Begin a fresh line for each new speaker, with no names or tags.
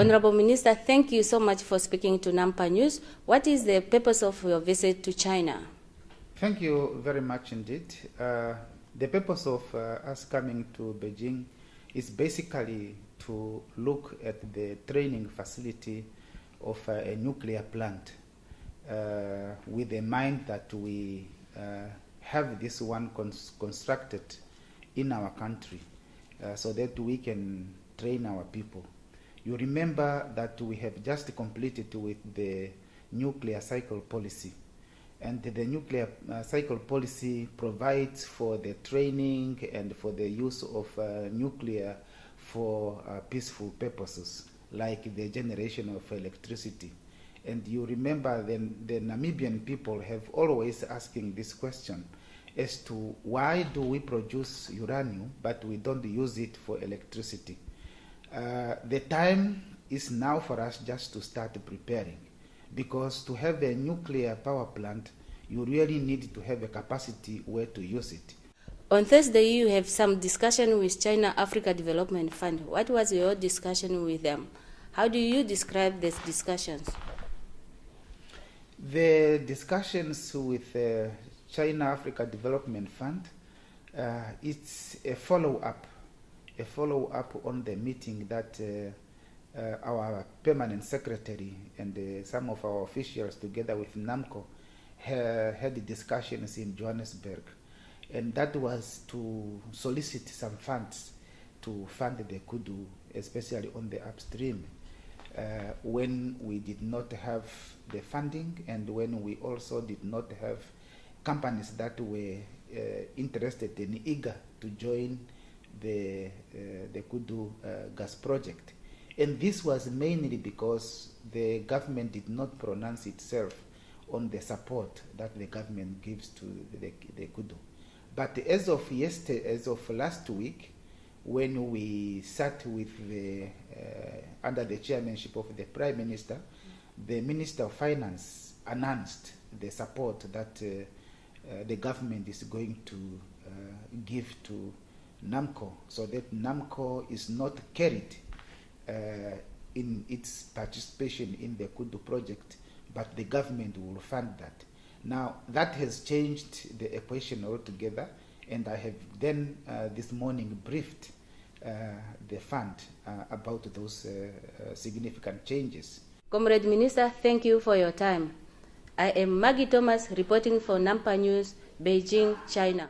Honorable Minister, thank you so much for speaking to Nampa News. What is the purpose of your visit to China?
Thank you very much indeed. The purpose of us coming to Beijing is basically to look at the training facility of a nuclear plant with a mind that we have this one constructed in our country so that we can train our people. You remember that we have just completed with the nuclear cycle policy, and the nuclear cycle policy provides for the training and for the use of nuclear for peaceful purposes, like the generation of electricity. And you remember the Namibian people have always asking this question as to why do we produce uranium but we don't use it for electricity. The time is now for us just to start preparing, because to have a nuclear power plant, you really need to have a capacity where to use it.
On Thursday, you have some discussion with China Africa Development Fund. What was your discussion with them? How do you describe these discussions?
The discussions with China Africa Development Fund, it's a follow-up on the meeting that our permanent secretary and some of our officials together with NAMCO had discussions in Johannesburg, and that was to solicit some funds to fund the kudu, especially on the upstream, when we did not have the funding and when we also did not have companies that were interested and eager to join the Kudu gas project. And this was mainly because the government did not pronounce itself on the support that the government gives to the Kudu. But as of last week, when we sat with under the chairmanship of the Prime Minister, the Minister of Finance announced the support that the government is going to give to NAMCO, so that NAMCO is not carried in its participation in the Kudu project, but the government will fund that. Now, that has changed the equation altogether, and I have then this morning briefed the fund about those significant changes.
Comrade Minister, thank you for your time. I am Maggie Thomas reporting for Nampa News, Beijing, China.